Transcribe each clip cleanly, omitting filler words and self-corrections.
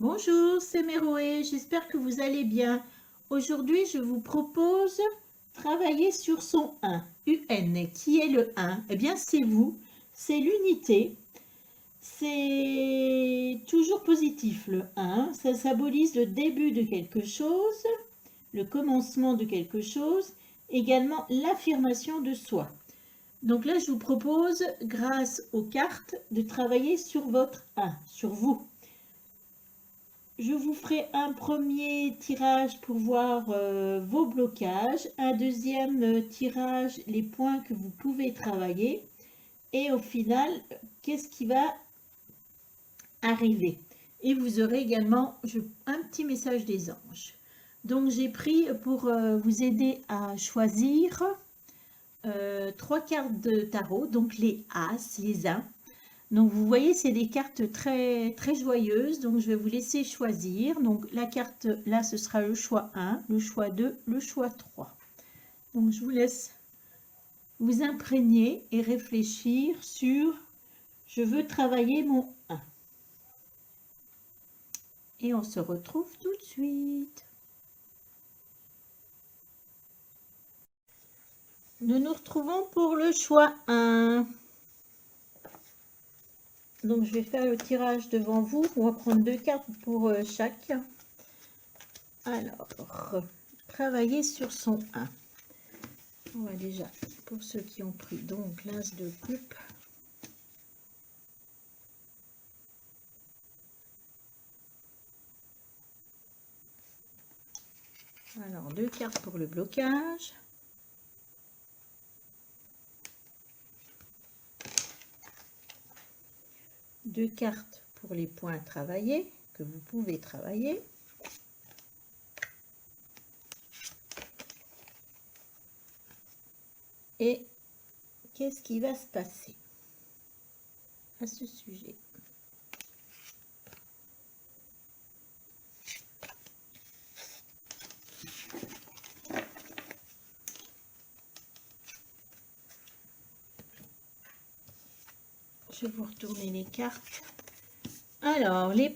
Bonjour, c'est Méroé, j'espère que vous allez bien. Aujourd'hui, je vous propose travailler sur son 1, UN. Qui est le 1? Eh bien, c'est vous, c'est l'unité. C'est toujours positif, le 1. Ça symbolise le début de quelque chose, le commencement de quelque chose, également l'affirmation de soi. Donc là, je vous propose, grâce aux cartes, de travailler sur votre 1, sur vous. Je vous ferai un premier tirage pour voir vos blocages, un deuxième tirage, les points que vous pouvez travailler, et au final, qu'est-ce qui va arriver. Et vous aurez également un petit message des anges. Donc j'ai pris pour vous aider à choisir 3 cartes de tarot, donc les As, les As. Donc vous voyez, c'est des cartes très, très joyeuses, donc je vais vous laisser choisir. Donc la carte, là, ce sera le choix 1, le choix 2, le choix 3. Donc je vous laisse vous imprégner et réfléchir sur « Je veux travailler mon 1 ». Et on se retrouve tout de suite. Nous nous retrouvons pour le choix 1. Donc je vais faire le tirage devant vous. On va prendre 2 cartes pour chaque. Alors, travailler sur son 1. On va déjà, pour ceux qui ont pris donc l'as de coupe. Alors, 2 cartes pour le blocage. Deux cartes pour les points travaillés, que vous pouvez travailler. Et qu'est-ce qui va se passer à ce sujet? Je vais vous retourner les cartes. Alors, les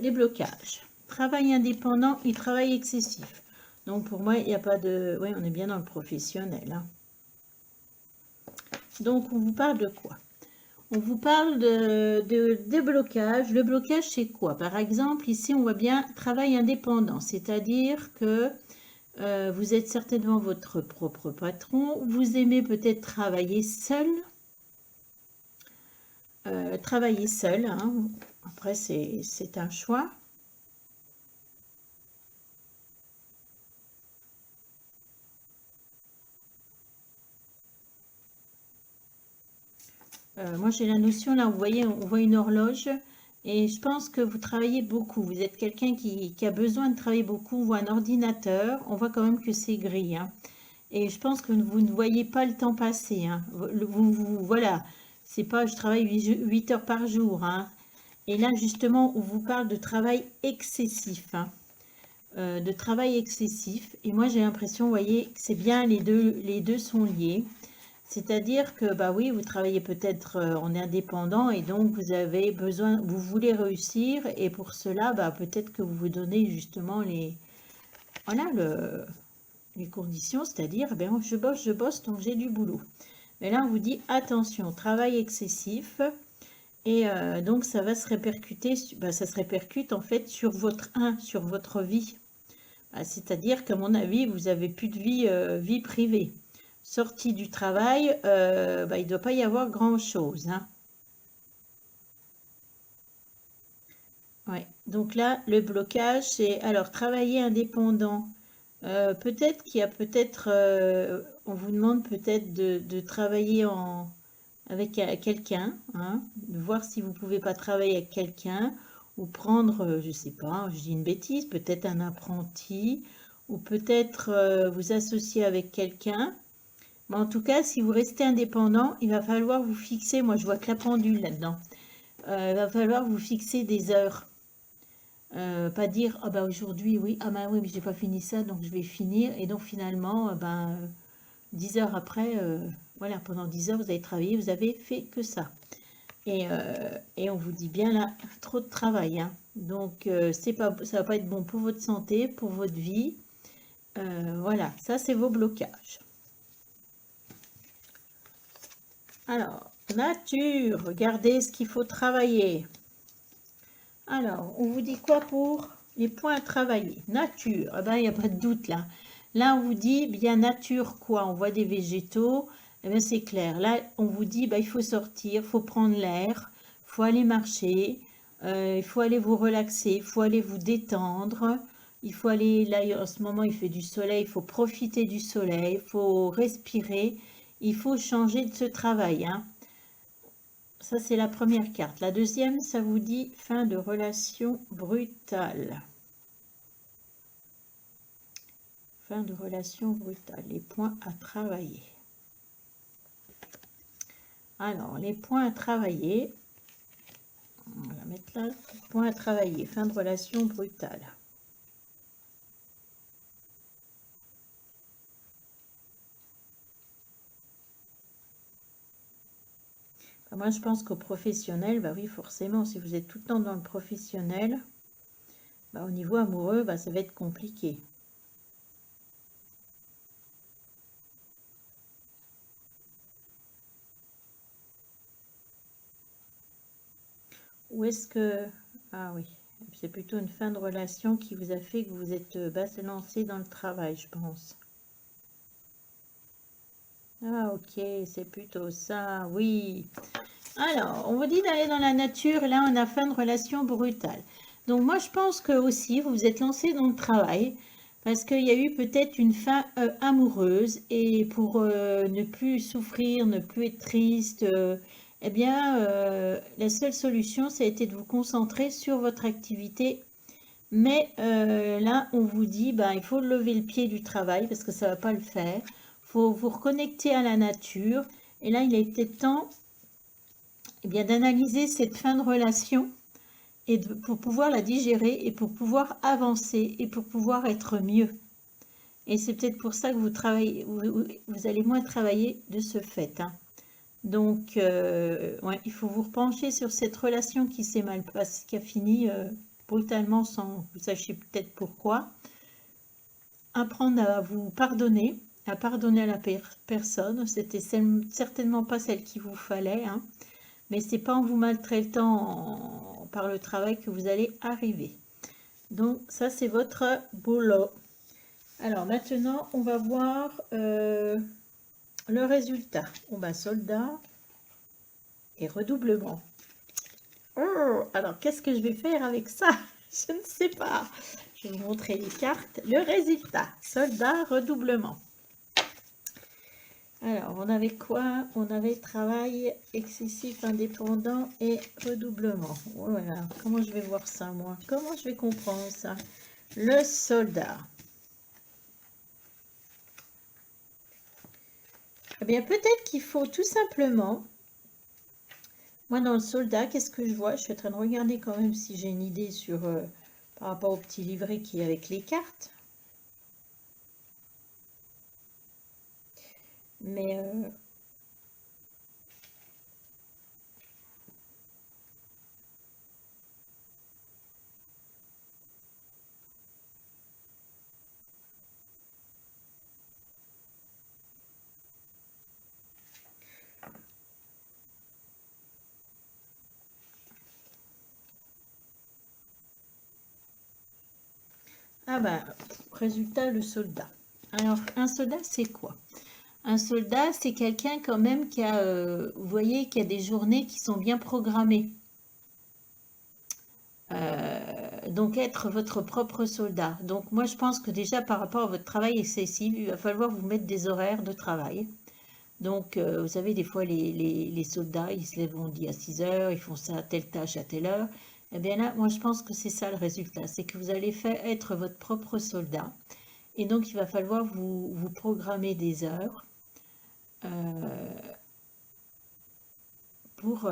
blocages. Travail indépendant et travail excessif. Donc, pour moi, il n'y a pas de... Oui, on est bien dans le professionnel. Hein. Donc, on vous parle de quoi? On vous parle de blocage. Le blocage, c'est quoi? Par exemple, ici, on voit bien travail indépendant. C'est-à-dire que vous êtes certainement votre propre patron. Vous aimez peut-être travailler seul. Travailler seul. Hein. Après, c'est un choix. Moi, j'ai la notion, là, vous voyez, on voit une horloge. Et je pense que vous travaillez beaucoup. Vous êtes quelqu'un qui a besoin de travailler beaucoup. On voit un ordinateur. On voit quand même que c'est gris. Hein. Et je pense que vous ne voyez pas le temps passer. Hein. Voilà, c'est pas je travaille 8 heures par jour. Hein. Et là, justement, on vous parle de travail excessif. Hein. De travail excessif. Et moi, j'ai l'impression, vous voyez, que c'est bien, les deux sont liés. C'est-à-dire que, bah oui, vous travaillez peut-être en indépendant et donc vous avez besoin, vous voulez réussir et pour cela, bah, peut-être que vous vous donnez justement voilà, les conditions, c'est-à-dire, ben, je bosse, donc j'ai du boulot. Mais là, on vous dit, attention, travail excessif et donc ça va se répercuter, bah, ça se répercute en fait sur sur votre vie. Bah, c'est-à-dire qu'à mon avis, vous n'avez plus de vie privée. Sortie du travail, bah, il ne doit pas y avoir grand-chose. Hein. Ouais. Donc là, le blocage, c'est alors travailler indépendant. Peut-être qu'il y a on vous demande peut-être de travailler avec quelqu'un, hein, de voir si vous ne pouvez pas travailler avec quelqu'un, ou prendre, je ne sais pas, je dis une bêtise, peut-être un apprenti, ou peut-être vous associer avec quelqu'un. Mais en tout cas, si vous restez indépendant, il va falloir vous fixer, moi je vois que la pendule là-dedans, il va falloir vous fixer des heures. Pas dire, ah bah aujourd'hui, oui, ah bah oui, mais j'ai pas fini ça, donc je vais finir. Et donc finalement, 10 heures après, voilà, pendant 10 heures, vous avez travaillé, vous avez fait que ça. Et on vous dit bien là, trop de travail, hein. Donc, ça va pas être bon pour votre santé, pour votre vie. Voilà, ça c'est vos blocages. Alors, nature, regardez ce qu'il faut travailler. Alors, on vous dit quoi pour les points à travailler? Nature, eh ben, il n'y a pas de doute là. Là, on vous dit, bien nature quoi? On voit des végétaux, eh ben, c'est clair. Là, on vous dit, bah, il faut sortir, il faut prendre l'air, il faut aller marcher, il faut aller vous relaxer, il faut aller vous détendre. Il faut aller, là, en ce moment, il fait du soleil, il faut profiter du soleil, il faut respirer, il faut changer de ce travail, hein. Ça, c'est la première carte. La deuxième, ça vous dit fin de relation brutale. Fin de relation brutale. Les points à travailler. Alors, les points à travailler. On va mettre là. Points à travailler. Fin de relation brutale. Moi, je pense qu'au professionnel, bah oui, forcément, si vous êtes tout le temps dans le professionnel, bah, au niveau amoureux, bah, ça va être compliqué. Ou est-ce que... Ah oui, c'est plutôt une fin de relation qui vous a fait que vous êtes lancé dans le travail, je pense. Ah ok, c'est plutôt ça, oui. Alors, on vous dit d'aller dans la nature, là on a fin de relation brutale. Donc moi je pense que aussi vous vous êtes lancé dans le travail parce qu'il y a eu peut-être une fin amoureuse et pour ne plus souffrir, ne plus être triste, eh bien la seule solution ça a été de vous concentrer sur votre activité. Mais là on vous dit bah, il faut lever le pied du travail parce que ça ne va pas le faire. Il faut vous reconnecter à la nature et là il est peut-être temps eh bien, d'analyser cette fin de relation et pour pouvoir la digérer et pour pouvoir avancer et pour pouvoir être mieux. Et c'est peut-être pour ça que vous travaillez, vous allez moins travailler de ce fait, hein. Donc, ouais, il faut vous repencher sur cette relation qui s'est mal passée, qui a fini brutalement sans que vous sachiez peut-être pourquoi. Apprendre à vous pardonner, à pardonner à la personne. C'était certainement pas celle qu'il vous fallait, hein. Mais c'est pas en vous maltraitant par le travail que vous allez arriver. Donc ça c'est votre boulot. Alors maintenant on va voir le résultat. On va soldat et redoublement. Oh, alors qu'est-ce que je vais faire avec ça? Je ne sais pas. Je vais vous montrer les cartes. Le résultat, soldat, redoublement. Alors, on avait quoi? On avait travail excessif, indépendant et redoublement. Voilà, comment je vais voir ça, moi? Comment je vais comprendre ça? Le soldat. Eh bien, peut-être qu'il faut tout simplement... Moi, dans le soldat, qu'est-ce que je vois? Je suis en train de regarder quand même si j'ai une idée sur... par rapport au petit livret qui est avec les cartes. Mais... Ah bah, résultat, le soldat. Alors, un soldat, c'est quoi? Un soldat, c'est quelqu'un quand même qui a, vous voyez, qui a des journées qui sont bien programmées. Donc, être votre propre soldat. Donc, moi, je pense que déjà, par rapport à votre travail excessif, il va falloir vous mettre des horaires de travail. Donc, vous savez, des fois, les soldats, ils se lèvent, on dit à 6 heures, ils font ça, telle tâche à telle heure. Eh bien là, moi, je pense que c'est ça le résultat. C'est que vous allez faire être votre propre soldat. Et donc, il va falloir vous programmer des heures pour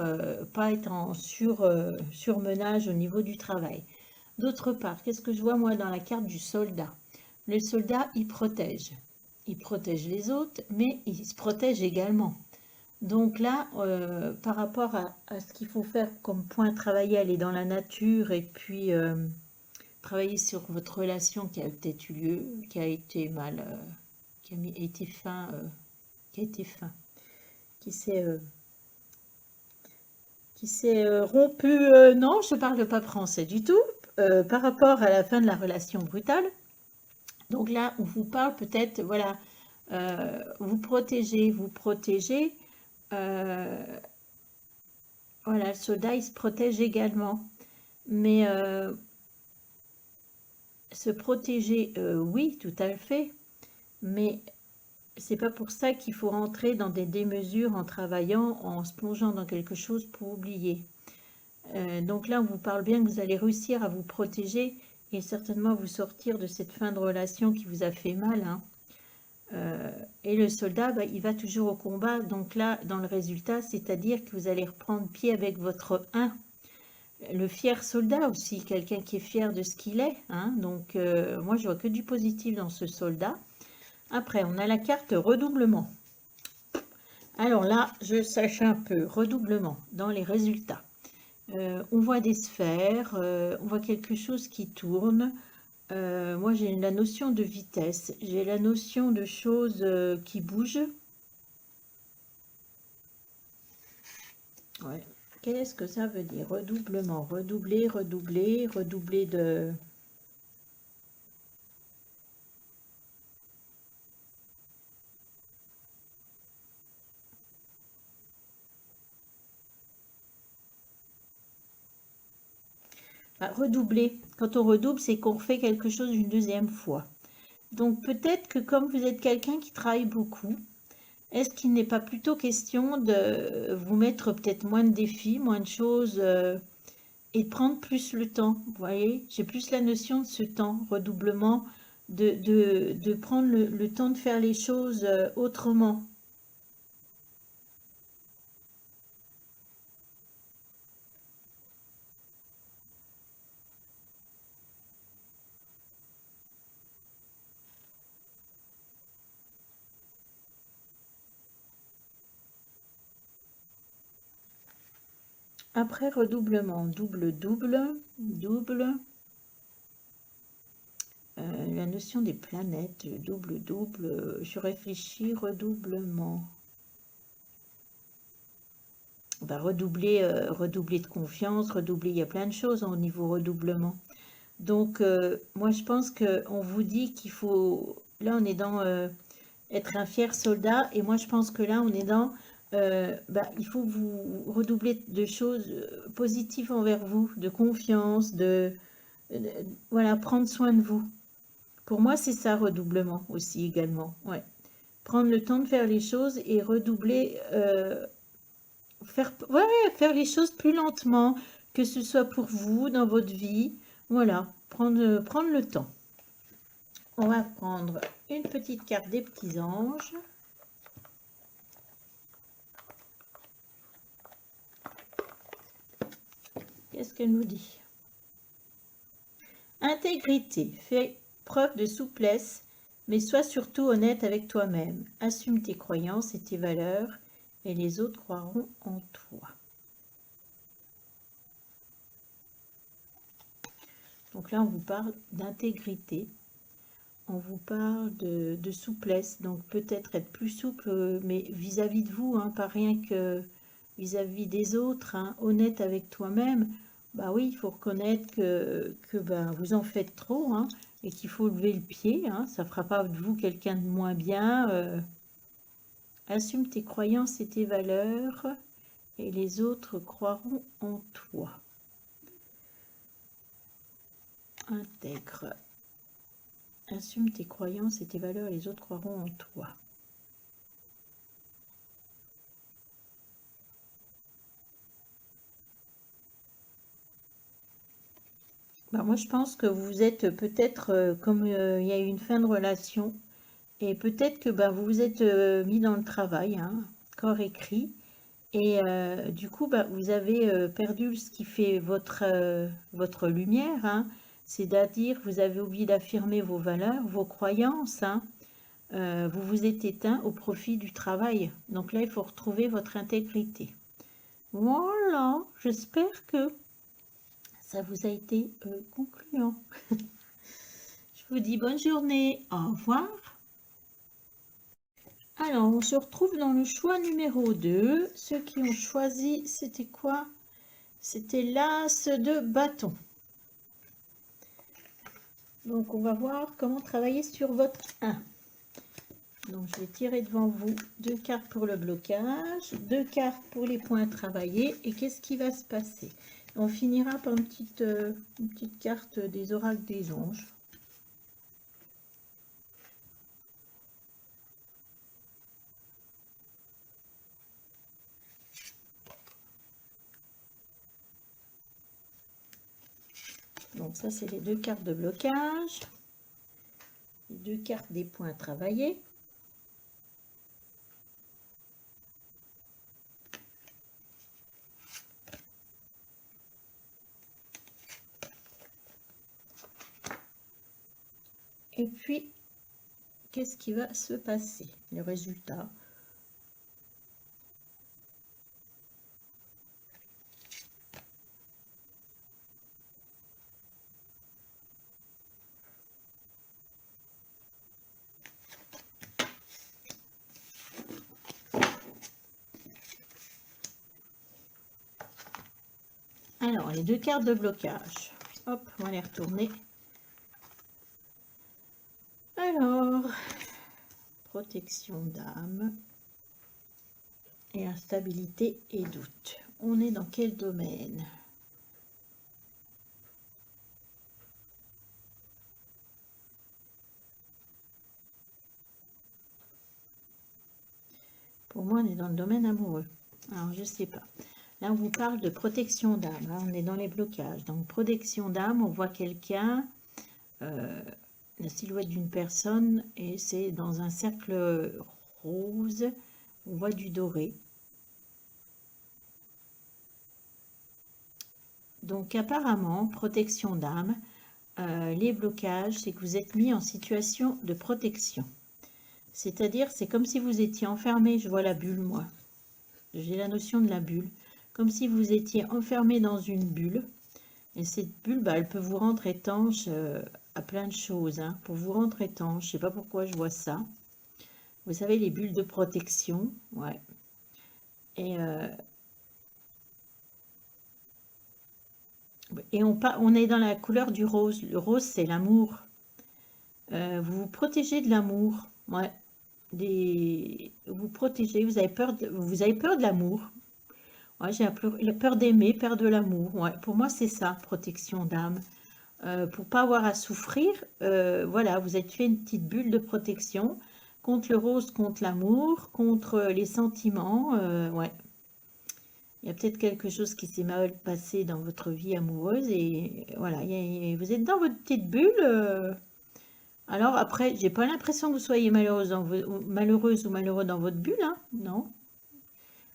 pas être en surmenage au niveau du travail. D'autre part, qu'est-ce que je vois moi dans la carte du soldat? Le soldat, il protège. Il protège les autres, mais il se protège également. Donc là, par rapport à ce qu'il faut faire comme point travailler, aller dans la nature et puis travailler sur votre relation qui a peut-être eu lieu, qui a été mal, qui a été fin, qui a été fin, qui s'est rompu. Non, je ne parle pas français du tout. Par rapport à la fin de la relation brutale. Donc là, on vous parle peut-être, voilà, vous protéger. euh, voilà, le soldat, il se protège également. Mais se protéger, oui, tout à fait. Mais c'est pas pour ça qu'il faut rentrer dans des démesures en travaillant, en se plongeant dans quelque chose pour oublier. Donc là, on vous parle bien que vous allez réussir à vous protéger et certainement vous sortir de cette fin de relation qui vous a fait mal, hein. Et le soldat, bah, il va toujours au combat. Donc là, dans le résultat, c'est-à-dire que vous allez reprendre pied avec votre 1. Le fier soldat aussi, quelqu'un qui est fier de ce qu'il est, hein. Donc moi, je vois que du positif dans ce soldat. Après, on a la carte redoublement. Alors là, je sache un peu, redoublement dans les résultats. On voit des sphères, on voit quelque chose qui tourne. Moi, j'ai la notion de vitesse, j'ai la notion de choses qui bougent. Ouais. Qu'est-ce que ça veut dire? Redoublement, redoubler, redoubler, redoubler de... Ah, redoubler. Quand on redouble, c'est qu'on refait quelque chose une deuxième fois. Donc peut-être que comme vous êtes quelqu'un qui travaille beaucoup, est-ce qu'il n'est pas plutôt question de vous mettre peut-être moins de défis, moins de choses et de prendre plus le temps? Vous voyez, j'ai plus la notion de ce temps, redoublement, de prendre le temps de faire les choses autrement. Après redoublement, double, double, double. La notion des planètes, double, double, je réfléchis, redoublement. Bah, redoubler, redoubler de confiance, redoubler, il y a plein de choses au niveau redoublement. Donc, moi, je pense qu'on vous dit qu'il faut... Là, on est dans être un fier soldat, et moi, je pense que là, on est dans... bah, il faut vous redoubler de choses positives envers vous, de confiance, de- voilà, prendre soin de vous. Pour moi, c'est ça, redoublement aussi également. Ouais. Prendre le temps de faire les choses et redoubler, ouais, faire les choses plus lentement, que ce soit pour vous, dans votre vie. Voilà, prendre le temps. On va prendre une petite carte des petits anges. Qu'est-ce qu'elle nous dit? Intégrité, fais preuve de souplesse, mais sois surtout honnête avec toi-même. Assume tes croyances et tes valeurs, et les autres croiront en toi. Donc là, on vous parle d'intégrité, on vous parle de souplesse, donc peut-être être plus souple, mais vis-à-vis de vous, hein, pas rien que vis-à-vis des autres, hein, honnête avec toi-même. Bah oui, il faut reconnaître que ben, vous en faites trop, hein, et qu'il faut lever le pied, hein, ça ne fera pas de vous quelqu'un de moins bien. Assume tes croyances et tes valeurs, et les autres croiront en toi. Intègre. Assume tes croyances et tes valeurs, et les autres croiront en toi. Bah, moi, je pense que vous êtes peut-être, comme il y a eu une fin de relation, et peut-être que bah, vous vous êtes mis dans le travail, hein, corps écrit, et du coup, bah, vous avez perdu ce qui fait votre lumière, hein, c'est-à-dire vous avez oublié d'affirmer vos valeurs, vos croyances, hein. vous vous êtes éteint au profit du travail. Donc là, il faut retrouver votre intégrité. Voilà, j'espère que ça vous a été concluant. Je vous dis bonne journée, au revoir. Alors, on se retrouve dans le choix numéro 2. Ceux qui ont choisi, c'était quoi? C'était l'as de bâton. Donc, on va voir comment travailler sur votre 1. Donc, je vais tirer devant vous 2 cartes pour le blocage, 2 cartes pour les points travaillés. Et qu'est-ce qui va se passer? On finira par une petite carte des oracles des anges. Donc ça, c'est les 2 cartes de blocage, les 2 cartes des points travaillés. Et puis, qu'est-ce qui va se passer? Le résultat. Alors, les 2 cartes de blocage. Hop, on va les retourner. Alors, protection d'âme et instabilité et doute. On est dans quel domaine? Pour moi, on est dans le domaine amoureux. Alors, je sais pas. Là, on vous parle de protection d'âme. Hein, on est dans les blocages. Donc, protection d'âme, on voit quelqu'un, la silhouette d'une personne, et c'est dans un cercle rose. On voit du doré. Donc, apparemment, protection d'âme, les blocages, c'est que vous êtes mis en situation de protection. C'est-à-dire, c'est comme si vous étiez enfermé, je vois la bulle, moi. J'ai la notion de la bulle. Comme si vous étiez enfermé dans une bulle. Et cette bulle, bah, elle peut vous rendre étanche à plein de choses. Hein. Pour vous rendre étanche, je ne sais pas pourquoi je vois ça. Vous savez, les bulles de protection. Ouais. Et on est dans la couleur du rose. Le rose, c'est l'amour. Vous vous protégez de l'amour. Ouais. Vous protégez, vous avez peur de l'amour. Ouais, j'ai la peur d'aimer, peur de l'amour. Ouais, pour moi, c'est ça, protection d'âme. Pour pas avoir à souffrir, voilà, vous êtes fait une petite bulle de protection contre le rose, contre l'amour, contre les sentiments. Ouais, il y a peut-être quelque chose qui s'est mal passé dans votre vie amoureuse et voilà, vous êtes dans votre petite bulle. Alors après, j'ai pas l'impression que vous soyez malheureuse ou malheureux dans votre bulle, hein, non.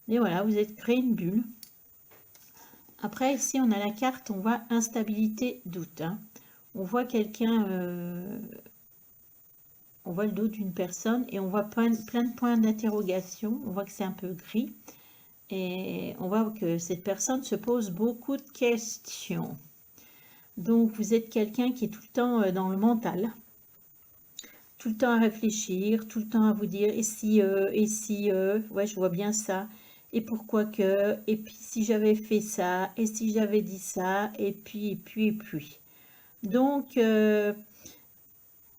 Et voilà, vous êtes créé une bulle. Après, ici, on a la carte, on voit instabilité, doute. Hein. On voit quelqu'un, on voit le dos d'une personne et on voit plein de points d'interrogation. On voit que c'est un peu gris. Et on voit que cette personne se pose beaucoup de questions. Donc, vous êtes quelqu'un qui est tout le temps dans le mental. Tout le temps à réfléchir, tout le temps à vous dire, et si, ouais, je vois bien ça. Et pourquoi que, et puis si j'avais fait ça, et si j'avais dit ça, et puis, et puis, et puis. Donc,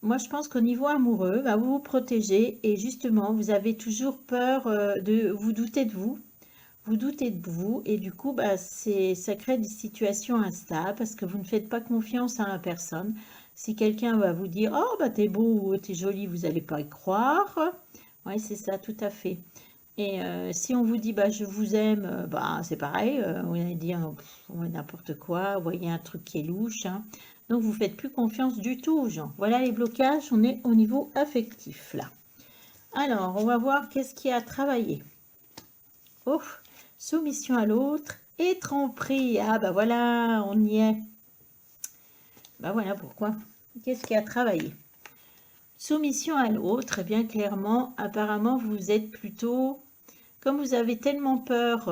moi, je pense qu'au niveau amoureux, bah, vous vous protégez et justement, vous avez toujours peur de vous douter de vous. Vous doutez de vous et du coup, bah, ça crée des situations instables parce que vous ne faites pas confiance à la personne. Si quelqu'un va vous dire, oh, bah, t'es beau ou t'es jolie, vous n'allez pas y croire. Oui, c'est ça, tout à fait. Et si on vous dit, bah, je vous aime, bah, c'est pareil, vous allez dire ouais, n'importe quoi, vous voyez un truc qui est louche. Hein. Donc, vous ne faites plus confiance du tout aux gens. Voilà les blocages, on est au niveau affectif là. Alors, on va voir qu'est-ce qu'il y a à travailler. Oh, soumission à l'autre et tromperie. Ah, bah voilà, on y est. Bah voilà pourquoi. Qu'est-ce qu'il y a à travailler? Soumission à l'autre, eh bien clairement, apparemment, vous êtes plutôt... Comme vous avez tellement peur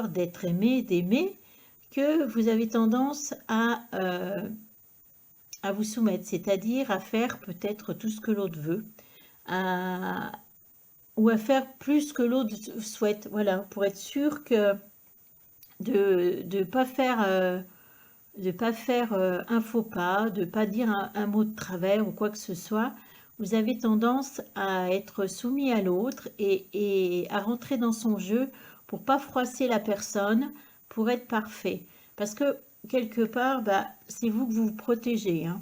d'être aimé, d'aimer, que vous avez tendance à vous soumettre, c'est-à-dire à faire peut-être tout ce que l'autre veut, ou à faire plus que l'autre souhaite, voilà, pour être sûr que de ne pas faire, un faux pas, de ne pas dire un mot de travers ou quoi que ce soit. Vous avez tendance à être soumis à l'autre et à rentrer dans son jeu pour pas froisser la personne, pour être parfait. Parce que quelque part, bah, c'est vous que vous vous protégez, hein.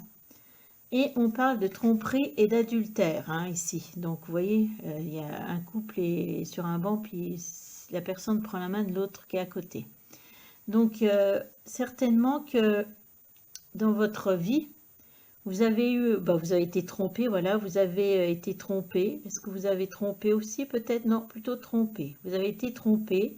Et on parle de tromperie et d'adultère, hein, ici. Donc, vous voyez, il y a un couple est sur un banc, puis la personne prend la main de l'autre qui est à côté. Donc, certainement que dans votre vie, vous avez eu, bah, vous avez été trompé, voilà, vous avez été trompé. Est-ce que vous avez trompé aussi peut-être? Non, plutôt trompé. Vous avez été trompé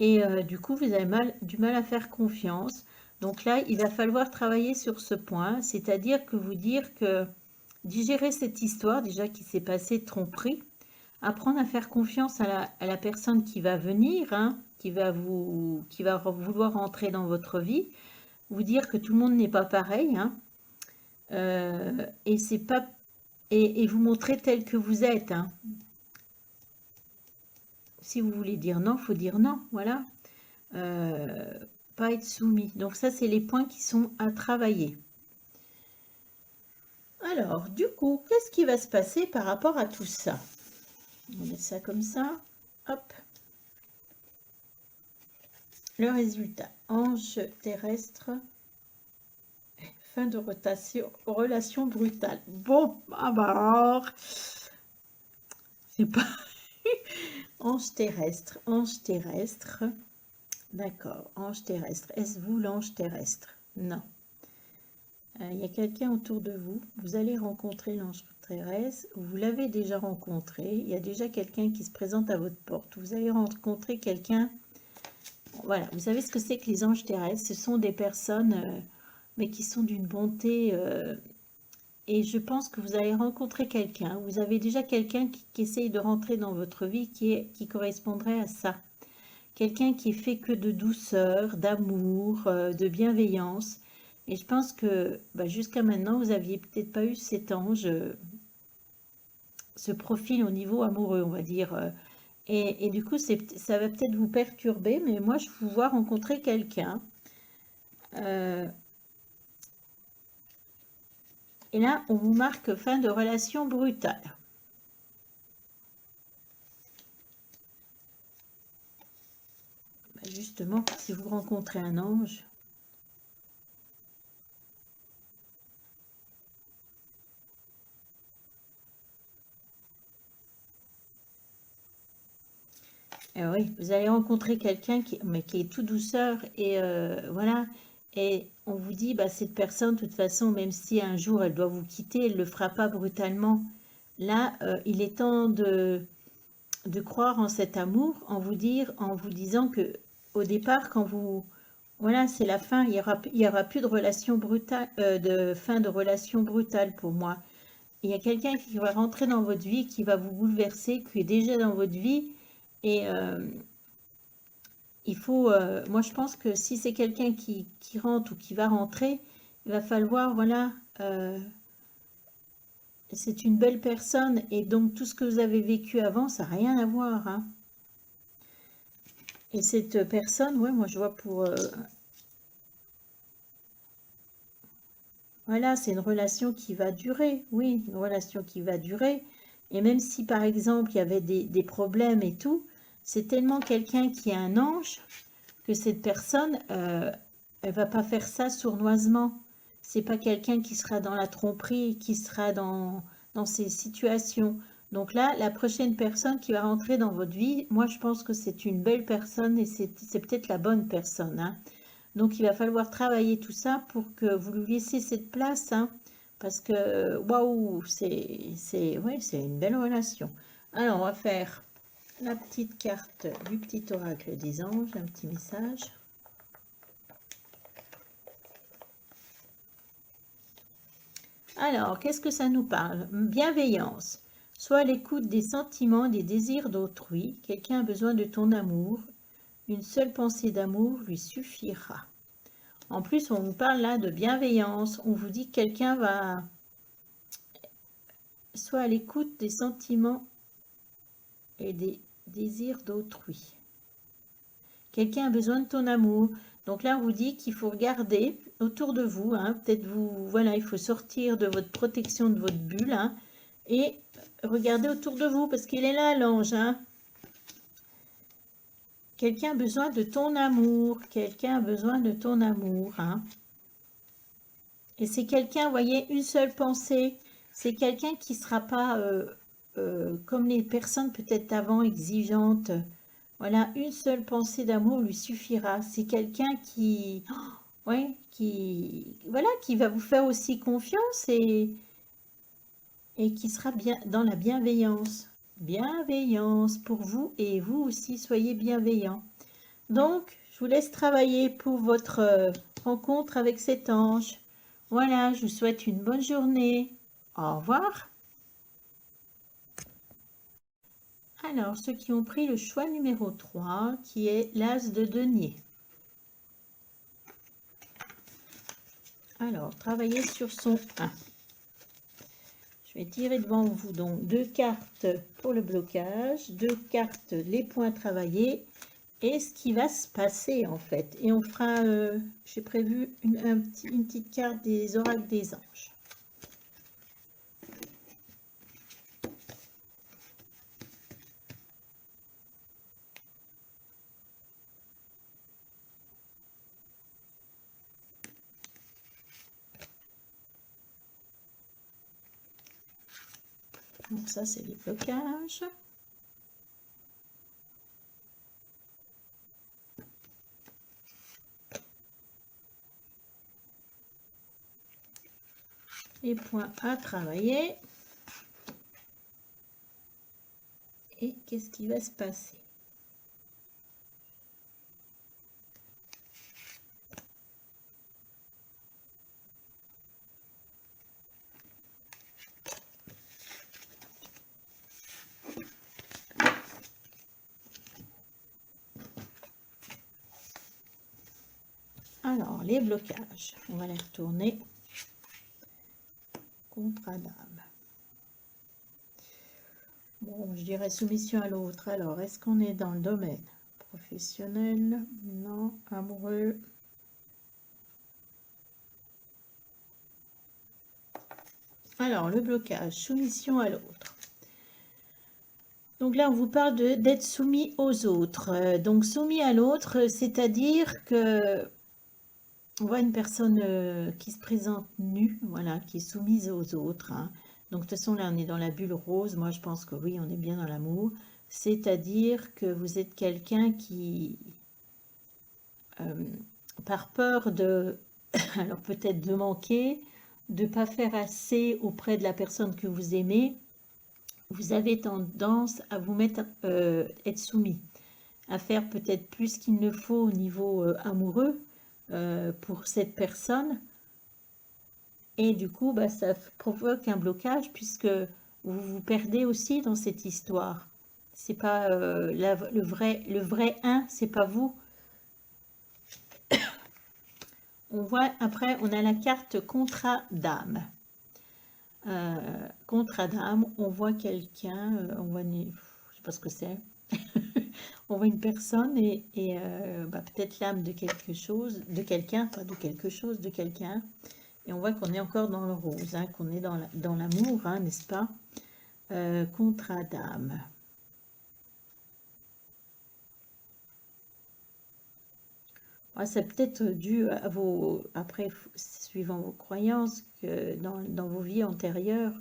et du coup, vous avez du mal à faire confiance. Donc là, il va falloir travailler sur ce point, c'est-à-dire que vous dire que digérer cette histoire déjà qui s'est passée de tromperie, apprendre à faire confiance à la personne qui va venir, hein, qui va vouloir rentrer dans votre vie, vous dire que tout le monde n'est pas pareil, hein, et c'est pas et vous montrer tel que vous êtes, hein. Si vous voulez dire non, faut dire non, voilà. Pas être soumis. Donc ça, c'est les points qui sont à travailler. Alors, du coup, qu'est-ce qui va se passer par rapport à tout ça? On met ça comme ça. Hop. Le résultat. Ange terrestre. Fin de relation brutale. Bon, ah bah alors, c'est pas... Ange terrestre. Ange terrestre. D'accord, ange terrestre. Est-ce vous l'ange terrestre? Non. Il y a quelqu'un autour de vous. Vous allez rencontrer l'ange terrestre. Vous l'avez déjà rencontré. Il y a déjà quelqu'un qui se présente à votre porte. Vous allez rencontrer quelqu'un. Voilà, vous savez ce que c'est que les anges terrestres? Ce sont des personnes, mais qui sont d'une bonté. Et je pense que vous allez rencontrer quelqu'un. Vous avez déjà quelqu'un qui essaye de rentrer dans votre vie qui correspondrait à ça. Quelqu'un qui est fait que de douceur, d'amour, de bienveillance. Et je pense que bah, jusqu'à maintenant, vous n'aviez peut-être pas eu cet ange, ce profil au niveau amoureux, on va dire. Et du coup, ça va peut-être vous perturber, mais moi, je vous vois rencontrer quelqu'un. Et là, on vous marque fin de relation brutale. Bah, justement, si vous rencontrez un ange, oui, vous allez rencontrer quelqu'un qui est tout douceur et voilà. Et on vous dit, bah, cette personne, de toute façon, même si un jour elle doit vous quitter, elle ne le fera pas brutalement. Là, il est temps de croire en cet amour, en vous disant que au départ, quand vous, voilà, c'est la fin, il y aura plus de relation brutale, de fin de relation brutale pour moi. Il y a quelqu'un qui va rentrer dans votre vie, qui va vous bouleverser, qui est déjà dans votre vie et il faut, moi je pense que si c'est quelqu'un qui rentre ou qui va rentrer, il va falloir, voilà, c'est une belle personne et donc tout ce que vous avez vécu avant, ça n'a rien à voir, hein. Et cette personne, ouais, moi je vois pour, voilà, c'est une relation qui va durer, oui, une relation qui va durer. Et même si par exemple il y avait des problèmes et tout, c'est tellement quelqu'un qui est un ange que cette personne, elle va pas faire ça sournoisement. C'est pas quelqu'un qui sera dans la tromperie, qui sera dans ces situations. Donc là, la prochaine personne qui va rentrer dans votre vie, moi je pense que c'est une belle personne et c'est peut-être la bonne personne, hein. Donc il va falloir travailler tout ça pour que vous lui laissiez cette place, hein, parce que waouh, ouais, c'est une belle relation. Alors on va faire la petite carte du petit oracle des anges, un petit message. Alors, qu'est-ce que ça nous parle? Bienveillance. Sois à l'écoute des sentiments, des désirs d'autrui. Quelqu'un a besoin de ton amour. Une seule pensée d'amour lui suffira. En plus, on vous parle là de bienveillance. On vous dit que quelqu'un va... Soit à l'écoute des sentiments et des désirs d'autrui. Quelqu'un a besoin de ton amour. Donc là, on vous dit qu'il faut regarder autour de vous. Hein, peut-être vous... Voilà, il faut sortir de votre protection, de votre bulle. Hein, et regarder autour de vous, parce qu'il est là, l'ange. Hein. Quelqu'un a besoin de ton amour. Quelqu'un a besoin de ton amour. Hein. Et c'est quelqu'un, vous voyez, une seule pensée. C'est quelqu'un qui ne sera pas comme les personnes peut-être avant exigeantes. Voilà, une seule pensée d'amour lui suffira. C'est quelqu'un qui, ouais, voilà, qui va vous faire aussi confiance et qui sera bien dans la bienveillance. Bienveillance pour vous et vous aussi, soyez bienveillants. Donc, je vous laisse travailler pour votre rencontre avec cet ange. Voilà, je vous souhaite une bonne journée. Au revoir. Alors, ceux qui ont pris le choix numéro 3, qui est l'as de denier. Alors, travaillez sur son 1. Je vais tirer devant vous donc 2 cartes pour le blocage, 2 cartes les points travaillés et ce qui va se passer en fait. Et on fera, j'ai prévu une petite carte des oracles des anges. Donc ça, c'est les blocages. Les points à travailler. Et qu'est-ce qui va se passer? Alors, les blocages, on va les retourner. Contrat d'âme. Bon, je dirais soumission à l'autre. Alors, est-ce qu'on est dans le domaine professionnel? Non. Amoureux? Alors, le blocage, soumission à l'autre. Donc là, on vous parle d'être soumis aux autres. Donc, soumis à l'autre, c'est-à-dire que on voit une personne qui se présente nue, voilà, qui est soumise aux autres. Hein. Donc, de toute façon, là, on est dans la bulle rose. Moi, je pense que oui, on est bien dans l'amour. C'est-à-dire que vous êtes quelqu'un qui, par peur de, alors peut-être de manquer, de ne pas faire assez auprès de la personne que vous aimez, vous avez tendance à vous mettre, être soumis, à faire peut-être plus qu'il ne faut au niveau amoureux pour cette personne. Et du coup, bah, ça provoque un blocage puisque vous vous perdez aussi dans cette histoire. C'est pas le vrai un, c'est pas vous. On voit après, on a la carte contrat d'âme. Contrat d'âme, on voit quelqu'un, on voit, je sais pas ce que c'est. On voit une personne et bah, peut-être l'âme de quelque chose, de quelqu'un, pas de quelque chose, de quelqu'un. Et on voit qu'on est encore dans le rose, hein, qu'on est dans l'amour, hein, n'est-ce pas? Contrat d'âme. Ah, c'est peut-être dû à vos, après, suivant vos croyances, que dans vos vies antérieures,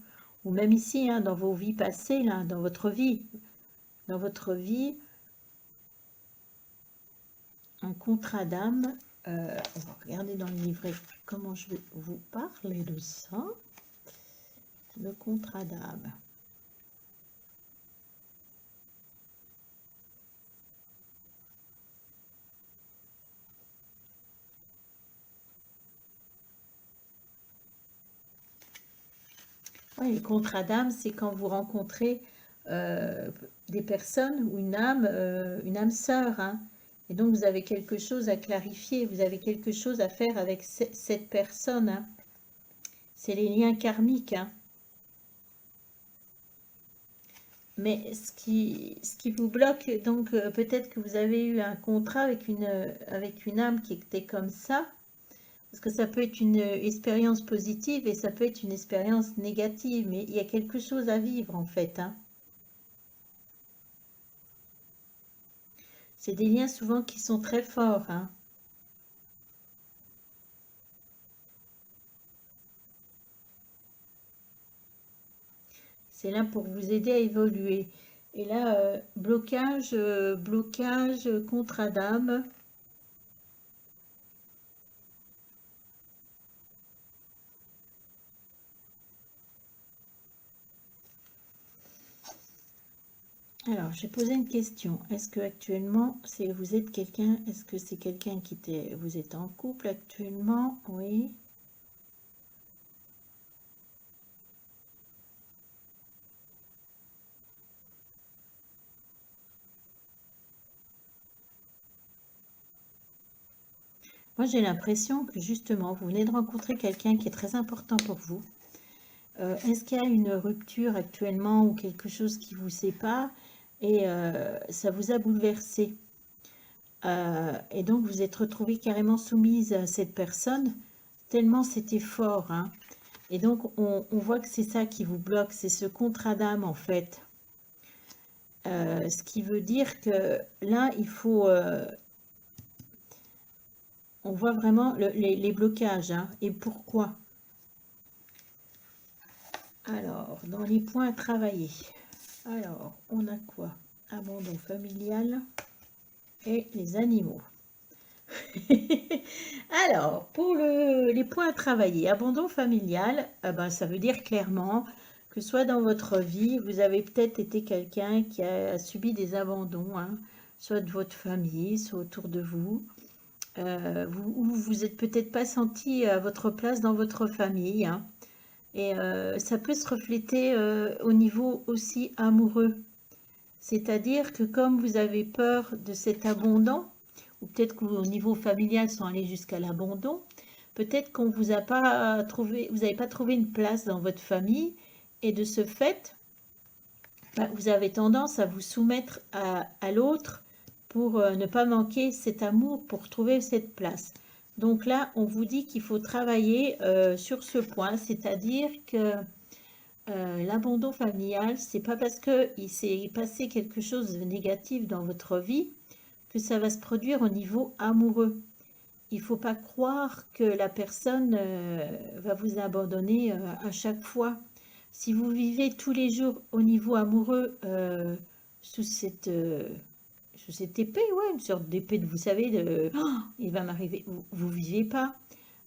ou même ici, hein, dans vos vies passées, là, dans votre vie, un contrat d'âme. On va regarder dans le livret comment je vais vous parler de ça. Le contrat d'âme. Ouais, les contrats d'âme, c'est quand vous rencontrez euh, des personnes ou une âme sœur, hein. Et donc, vous avez quelque chose à clarifier, vous avez quelque chose à faire avec cette personne, hein. C'est les liens karmiques, hein. Mais ce qui vous bloque, donc peut-être que vous avez eu un contrat avec une âme qui était comme ça, parce que ça peut être une expérience positive et ça peut être une expérience négative, mais il y a quelque chose à vivre en fait, hein. C'est des liens souvent qui sont très forts, hein. C'est là pour vous aider à évoluer. Et là, blocage, contrat d'âme. Alors, j'ai posé une question. Est-ce que actuellement, vous êtes quelqu'un, est-ce que c'est quelqu'un vous êtes en couple actuellement? Oui. Moi, j'ai l'impression que justement, vous venez de rencontrer quelqu'un qui est très important pour vous. Est-ce qu'il y a une rupture actuellement ou quelque chose qui vous sépare et ça vous a bouleversé? Et donc, vous êtes retrouvée carrément soumise à cette personne, tellement c'était fort, hein. Et donc, on voit que c'est ça qui vous bloque, c'est ce contrat d'âme, en fait. Ce qui veut dire que là, on voit vraiment les blocages, hein. Et pourquoi? Alors, dans les points à travailler. Alors, on a quoi? Abandon familial et les animaux. Alors, pour les points à travailler, abandon familial, ben, ça veut dire clairement que soit dans votre vie, vous avez peut-être été quelqu'un qui a subi des abandons, hein, soit de votre famille, soit autour de vous, ou vous êtes peut-être pas senti à votre place dans votre famille, hein. Et ça peut se refléter au niveau aussi amoureux. C'est-à-dire que comme vous avez peur de cet abandon, ou peut-être qu'au niveau familial, sans aller jusqu'à l'abandon, peut-être qu'on vous a pas trouvé, vous n'avez pas trouvé une place dans votre famille, et de ce fait, bah, vous avez tendance à vous soumettre à l'autre pour ne pas manquer cet amour, pour trouver cette place. Donc là, on vous dit qu'il faut travailler sur ce point, c'est-à-dire que l'abandon familial, c'est pas parce qu'il s'est passé quelque chose de négatif dans votre vie que ça va se produire au niveau amoureux. Il faut pas croire que la personne va vous abandonner à chaque fois. Si vous vivez tous les jours au niveau amoureux sous sous cette épée, ouais, une sorte d'épée de, vous savez, de, oh, il va m'arriver, vous vivez pas.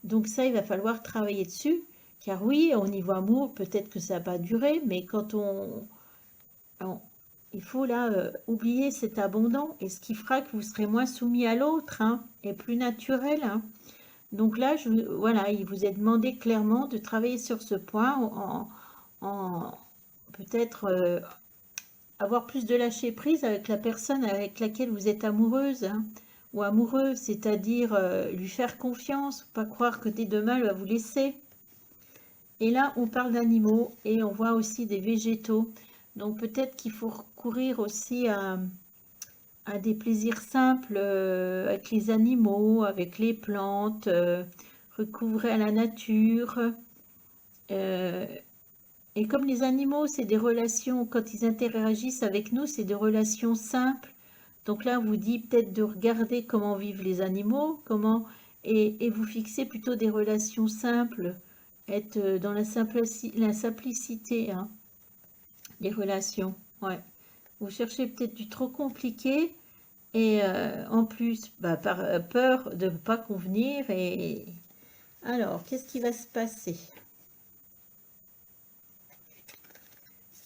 Donc ça, il va falloir travailler dessus, car oui, au niveau amour, peut-être que ça n'a pas duré, mais quand il faut là oublier cet abondant, et ce qui fera que vous serez moins soumis à l'autre, hein, et plus naturel, hein. Donc là, voilà, il vous est demandé clairement de travailler sur ce point en peut-être avoir plus de lâcher prise avec la personne avec laquelle vous êtes amoureuse, hein, ou amoureux, c'est-à-dire lui faire confiance, pas croire que dès demain elle va vous laisser. Et là, on parle d'animaux et on voit aussi des végétaux. Donc peut-être qu'il faut recourir aussi à des plaisirs simples avec les animaux, avec les plantes, recouvrer à la nature. euh, et comme les animaux, c'est des relations, quand ils interagissent avec nous, c'est des relations simples. Donc là, on vous dit peut-être de regarder comment vivent les animaux, et vous fixer plutôt des relations simples, être dans la simplicité, hein, des relations. Ouais. Vous cherchez peut-être du trop compliqué, et en plus, bah, par peur de ne pas convenir. Et alors, qu'est-ce qui va se passer?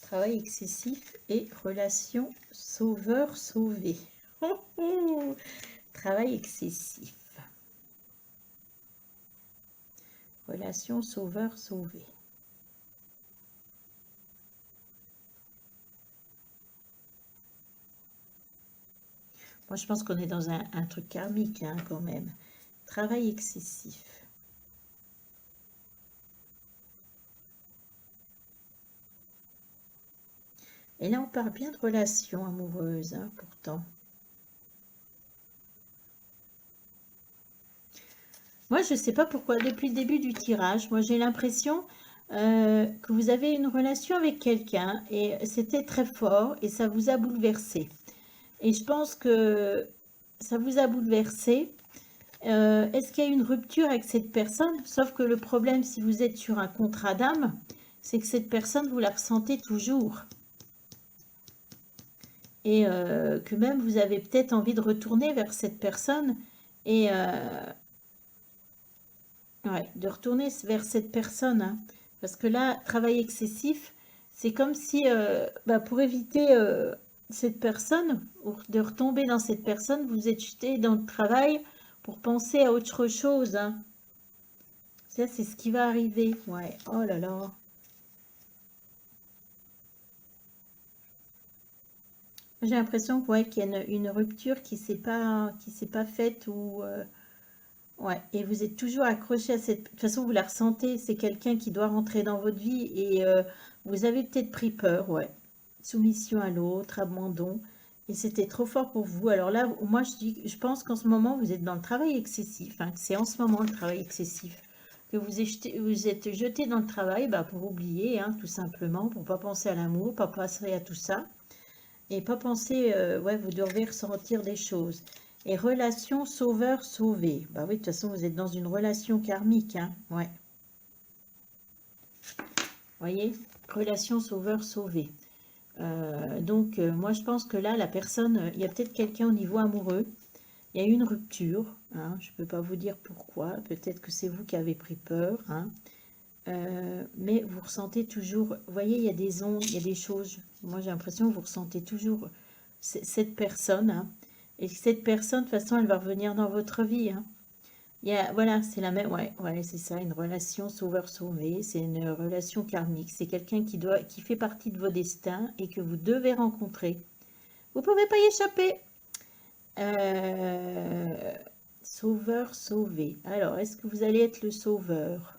Travail excessif et relation sauveur-sauvé. Travail excessif. Relation sauveur-sauvé. Moi, je pense qu'on est dans un truc karmique, hein, quand même. Travail excessif. Et là, on parle bien de relations amoureuses, hein, pourtant. Moi, je ne sais pas pourquoi, depuis le début du tirage, moi, j'ai l'impression que vous avez une relation avec quelqu'un et c'était très fort et ça vous a bouleversé. Et je pense que ça vous a bouleversé. Est-ce qu'il y a une rupture avec cette personne? Sauf que le problème, si vous êtes sur un contrat d'âme, c'est que cette personne, vous la ressentez toujours. Et que même vous avez peut-être envie de retourner vers cette personne et ouais, de retourner vers cette personne, hein. Parce que là, travail excessif, c'est comme si, bah, pour éviter cette personne, ou de retomber dans cette personne, vous êtes jeté dans le travail pour penser à autre chose, hein. Ça, c'est ce qui va arriver. Ouais, oh là là. J'ai l'impression que, ouais, qu'il y a une rupture qui s'est pas faite ou... ouais, et vous êtes toujours accroché à cette... De toute façon, vous la ressentez, c'est quelqu'un qui doit rentrer dans votre vie et vous avez peut-être pris peur, ouais. Soumission à l'autre, abandon. Et c'était trop fort pour vous. Alors là, moi, je pense qu'en ce moment, vous êtes dans le travail excessif, hein, que c'est en ce moment le travail excessif. Que vous êtes jeté dans le travail bah, pour oublier, hein, tout simplement, pour pas penser à l'amour, pas penser à tout ça. Et pas penser, ouais, vous devez ressentir des choses. Et relation sauveur-sauvé. Bah oui, de toute façon, vous êtes dans une relation karmique, hein. Ouais. Voyez? Relation sauveur-sauvé. Donc, moi, je pense que là, la personne, il y a peut-être quelqu'un au niveau amoureux. Il y a eu une rupture, hein. Je ne peux pas vous dire pourquoi. Peut-être que c'est vous qui avez pris peur, hein. Mais vous ressentez toujours, vous voyez, il y a des ondes, il y a des choses. Moi, j'ai l'impression que vous ressentez toujours cette personne, hein. Et cette personne, de toute façon, elle va revenir dans votre vie, hein. Voilà, c'est la même, ouais, ouais, c'est ça, une relation sauveur-sauvé, c'est une relation karmique. C'est quelqu'un qui fait partie de vos destins et que vous devez rencontrer. Vous pouvez pas y échapper. Euh, Sauveur-sauvé. Alors, est-ce que vous allez être le sauveur?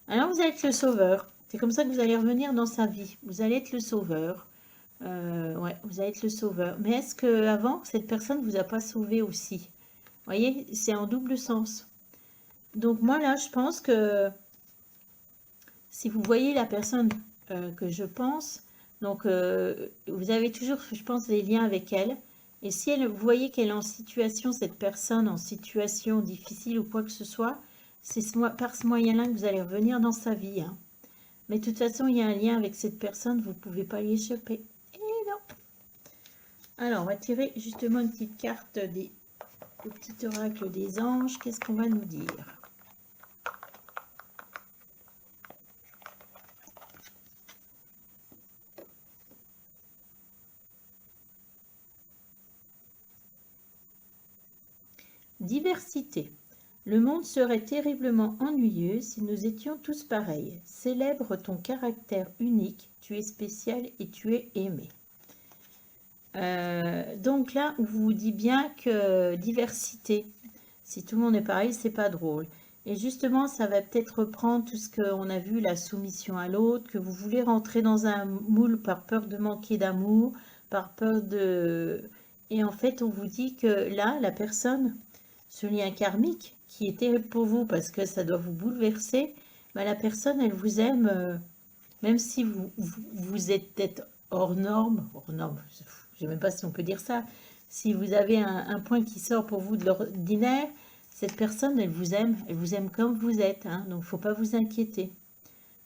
Alors, vous allez être le sauveur. C'est comme ça que vous allez revenir dans sa vie. Vous allez être le sauveur. Ouais, vous allez être le sauveur. Mais est-ce que avant cette personne vous a pas sauvé aussi? Vous voyez, c'est en double sens. Donc moi là, je pense que si vous voyez la personne que je pense, donc vous avez toujours, je pense, des liens avec elle. Et si vous voyez qu'elle est en situation, cette personne en situation difficile ou quoi que ce soit, c'est par ce moyen-là que vous allez revenir dans sa vie, hein. Mais de toute façon, il y a un lien avec cette personne, vous ne pouvez pas y échapper. Et non. Alors, on va tirer justement une petite carte le petit oracle des anges. Qu'est-ce qu'on va nous dire? Diversité. Le monde serait terriblement ennuyeux si nous étions tous pareils. Célèbre ton caractère unique, tu es spécial et tu es aimé. Donc là, on vous dit bien que diversité, si tout le monde est pareil, c'est pas drôle. Et justement, ça va peut-être reprendre tout ce qu'on a vu, la soumission à l'autre, que vous voulez rentrer dans un moule par peur de manquer d'amour, par peur de... Et en fait, on vous dit que là, la personne, ce lien karmique, qui est terrible pour vous parce que ça doit vous bouleverser, bah, la personne, elle vous aime, même si vous êtes peut-être hors norme, je ne sais même pas si on peut dire ça. Si vous avez un point qui sort pour vous de l'ordinaire, cette personne, elle vous aime comme vous êtes, hein, donc il ne faut pas vous inquiéter.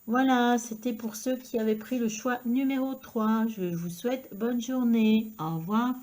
Voilà, c'était pour ceux qui avaient pris le choix numéro 3. Je vous souhaite bonne journée. Au revoir.